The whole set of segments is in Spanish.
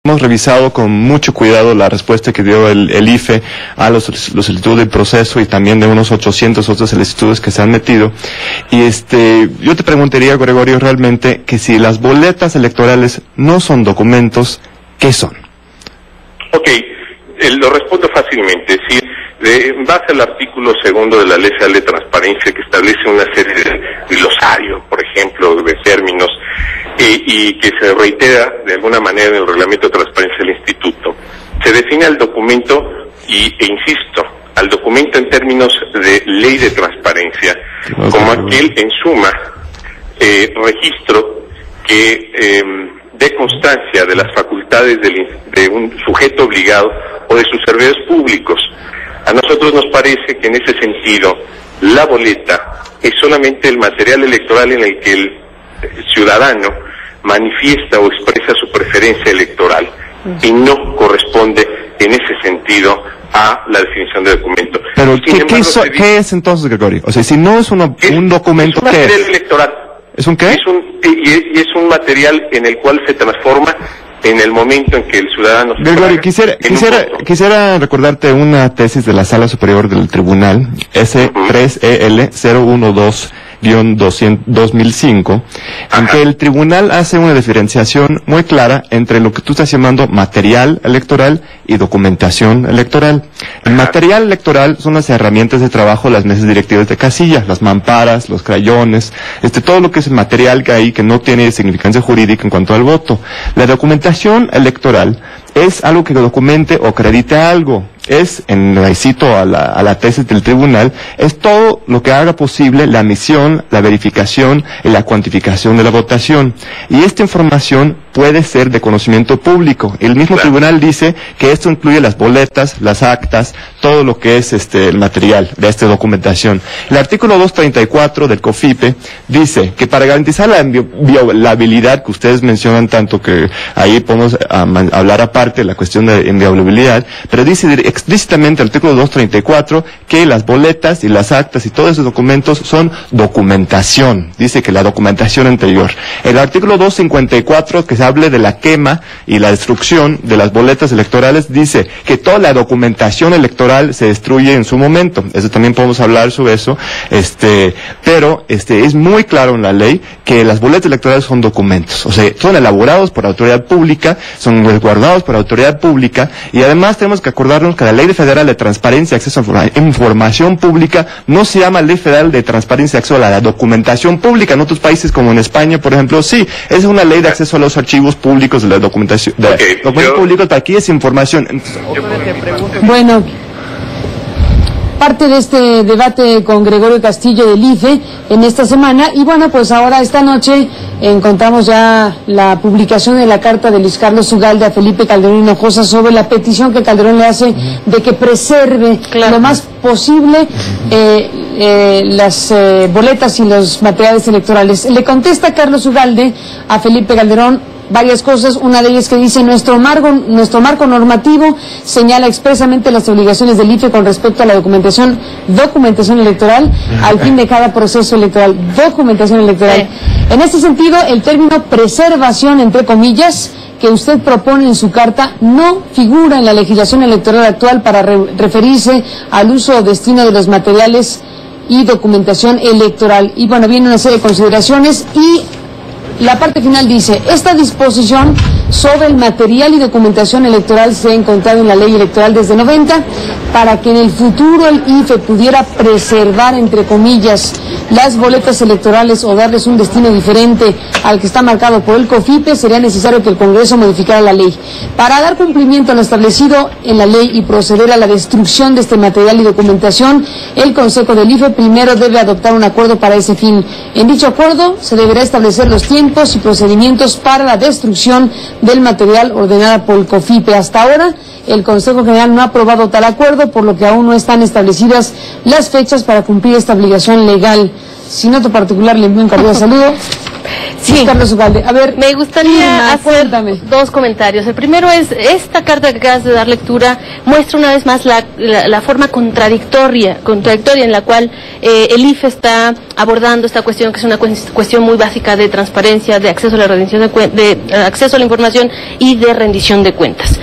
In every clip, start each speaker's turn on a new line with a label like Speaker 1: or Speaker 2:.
Speaker 1: Hemos revisado con mucho cuidado la respuesta que dio el IFE a los solicitudes del proceso y también de unos 800 otras solicitudes que se han metido. Y yo te preguntaría, Gregorio, realmente que si las boletas electorales no son documentos, ¿qué son?
Speaker 2: Ok, lo respondo fácilmente. Si en base al artículo 2 de la Ley Federal de Transparencia, que establece una serie de glosario, por ejemplo, de términos, y que se reitera de alguna manera en el reglamento de transparencia del Instituto, se define al documento, e insisto, al documento en términos de ley de transparencia, como aquel, en suma, registro que dé constancia de las facultades de un sujeto obligado o de sus servidores públicos. A nosotros nos parece que en ese sentido la boleta es solamente el material electoral en el que el ciudadano manifiesta o expresa su preferencia electoral y no corresponde en ese sentido a la definición de documento.
Speaker 1: Pero ¿qué es entonces, Gregorio? O sea, si no es un documento,
Speaker 2: ¿qué es?
Speaker 1: ¿qué es?
Speaker 2: Electoral.
Speaker 1: ¿Es un qué?
Speaker 2: Es un material en el cual se transforma en el momento en que el ciudadano...
Speaker 1: Gregorio, quisiera recordarte una tesis de la Sala Superior del Tribunal, S3EL 012-2005, en que el tribunal hace una diferenciación muy clara entre lo que tú estás llamando material electoral y documentación electoral. El material electoral son las herramientas de trabajo de las mesas directivas de casilla, las mamparas, los crayones, todo lo que es material que hay que no tiene significancia jurídica en cuanto al voto. La documentación electoral es algo que documente o acredite algo. Cito a la tesis del tribunal, es todo lo que haga posible la emisión, la verificación y la cuantificación de la votación. Y esta información puede ser de conocimiento público. El mismo tribunal dice que esto incluye las boletas, las actas, todo lo que es el material de esta documentación. El artículo 234 del COFIPE dice que para garantizar la inviolabilidad que ustedes mencionan tanto, que ahí podemos hablar aparte de la cuestión de inviolabilidad, pero dice explícitamente el artículo 234 que las boletas y las actas y todos esos documentos son documentación. Dice que la documentación anterior. El artículo 254, que se hable de la quema y la destrucción de las boletas electorales, dice que toda la documentación electoral se destruye en su momento. Eso también podemos hablar sobre eso. Pero es muy claro en la ley que las boletas electorales son documentos. O sea, son elaborados por autoridad pública, son resguardados por autoridad pública, y además tenemos que acordarnos que la Ley Federal de Transparencia y Acceso a Información Pública no se llama Ley Federal de Transparencia y Acceso a la Documentación Pública. En otros países, como en España, por ejemplo, sí, es una ley de acceso a los archivos públicos de la documentación, documentos públicos, pero aquí es información.
Speaker 3: Bueno, parte de este debate con Gregorio Castillo del IFE en esta semana, y bueno, pues ahora esta noche encontramos ya la publicación de la carta de Luis Carlos Ugalde a Felipe Calderón Hinojosa sobre la petición que Calderón le hace de que preserve lo más posible las boletas y los materiales electorales. Le contesta Carlos Ugalde a Felipe Calderón varias cosas. Una de ellas que dice: nuestro marco normativo señala expresamente las obligaciones del IFE con respecto a la documentación electoral al fin de cada proceso electoral. Documentación electoral. En este sentido, el término preservación, entre comillas, que usted propone en su carta, no figura en la legislación electoral actual para referirse al uso o destino de los materiales y documentación electoral. Y bueno, viene una serie de consideraciones, y la parte final dice: esta disposición sobre el material y documentación electoral se ha encontrado en la ley electoral desde 90, para que en el futuro el IFE pudiera preservar, entre comillas, las boletas electorales o darles un destino diferente al que está marcado por el COFIPE, sería necesario que el Congreso modificara la ley. Para dar cumplimiento a lo establecido en la ley y proceder a la destrucción de este material y documentación, el Consejo del IFE primero debe adoptar un acuerdo para ese fin. En dicho acuerdo se deberá establecer los tiempos y procedimientos para la destrucción del material ordenada por el COFIPE. Hasta ahora, el Consejo General no ha aprobado tal acuerdo, por lo que aún no están establecidas las fechas para cumplir esta obligación legal. Sin otro particular, le envío un cordial saludo. Sí, Carlos Ugalde. A ver,
Speaker 4: me gustaría hacer
Speaker 3: cuéntame.
Speaker 4: dos comentarios. El primero es, esta carta que acabas de dar lectura muestra una vez más la forma contradictoria en la cual el IFE está abordando esta cuestión, que es una cuestión muy básica de transparencia, de acceso a la rendición de acceso a la información y de rendición de cuentas.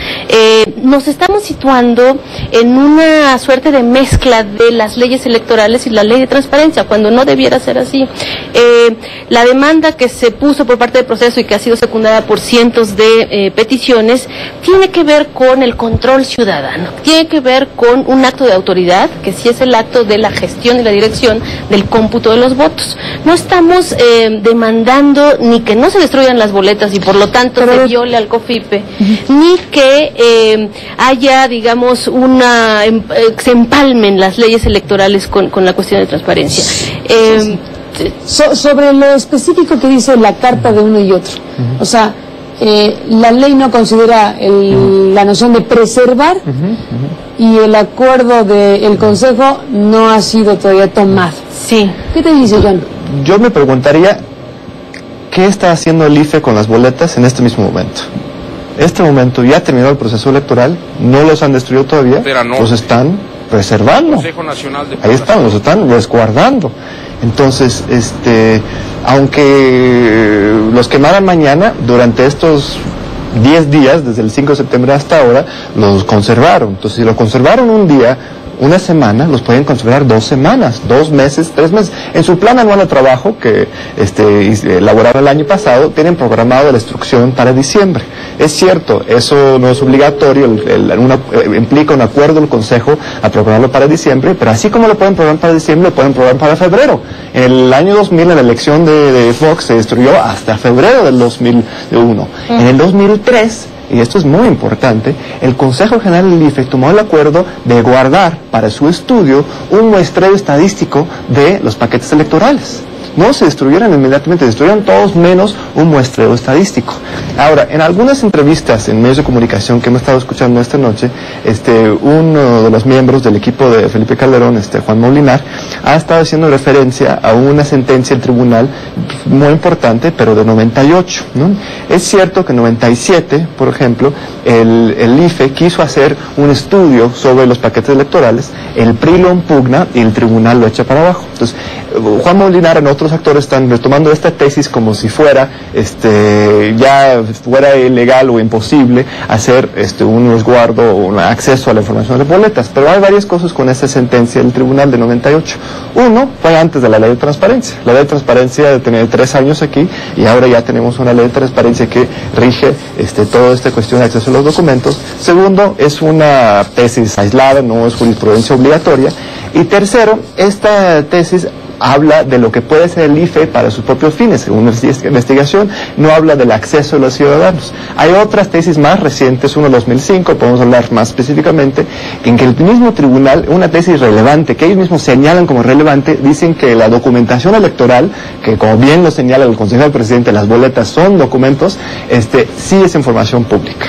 Speaker 4: Nos estamos situando en una suerte de mezcla de las leyes electorales y la ley de transparencia, cuando no debiera ser así. La demanda que se puso por parte del proceso y que ha sido secundada por cientos de peticiones tiene que ver con el control ciudadano, tiene que ver con un acto de autoridad, que sí es el acto de la gestión y la dirección del cómputo de los votos. No estamos demandando ni que no se destruyan las boletas y por lo tanto se viole al COFIPE, ni que haya, digamos, se empalmen las leyes electorales con la cuestión de transparencia.
Speaker 3: Sobre lo específico que dice la carta de uno y otro, o sea, la ley no considera la noción de preservar y el acuerdo del Consejo no ha sido todavía tomado.
Speaker 4: Sí.
Speaker 3: ¿Qué te dice, John?
Speaker 1: Yo me preguntaría, ¿qué está haciendo el IFE con las boletas en este mismo momento? Este momento ya terminó el proceso electoral, no los han destruido todavía, los están preservando. Ahí están, los están resguardando. Entonces, aunque los quemaran mañana, durante estos 10 días, desde el 5 de septiembre hasta ahora, los conservaron. Entonces, si lo conservaron un día, una semana, los pueden conservar 2 semanas, 2 meses, 3 meses. En su plan anual de trabajo, que elaboraron el año pasado, tienen programado la destrucción para diciembre. Es cierto, eso no es obligatorio, implica un acuerdo del Consejo a programarlo para diciembre, pero así como lo pueden programar para diciembre, lo pueden programar para febrero. En el año 2000, en la elección de Fox, se destruyó hasta febrero del 2001. En el 2003, y esto es muy importante, el Consejo General del IFE tomó el acuerdo de guardar para su estudio un muestreo estadístico de los paquetes electorales. No se destruyeron inmediatamente, destruyeron todos menos un muestreo estadístico. Ahora, en algunas entrevistas en medios de comunicación que hemos estado escuchando esta noche, uno de los miembros del equipo de Felipe Calderón, Juan Molinar, ha estado haciendo referencia a una sentencia del tribunal muy importante, pero de 98, ¿no? Es cierto que en 97, por ejemplo, el IFE quiso hacer un estudio sobre los paquetes electorales, el PRI lo impugna y el tribunal lo echa para abajo. Entonces, Juan Molinar, en otros actores, están retomando esta tesis como si fuera ya fuera ilegal o imposible hacer un resguardo o un acceso a la información de boletas, pero hay varias cosas con esta sentencia del tribunal de 98. Uno, fue antes de la ley de transparencia. La ley de transparencia tiene 3 años aquí y ahora ya tenemos una ley de transparencia que rige toda esta cuestión de acceso a los documentos. Segundo, es una tesis aislada, no es jurisprudencia obligatoria. Y tercero, esta tesis habla de lo que puede ser el IFE para sus propios fines. Según nuestra investigación, no habla del acceso de los ciudadanos. Hay otras tesis más recientes, uno de 2005, podemos hablar más específicamente, en que el mismo tribunal, una tesis relevante, que ellos mismos señalan como relevante, dicen que la documentación electoral, que como bien lo señala el Consejo del Presidente, las boletas son documentos, sí es información pública.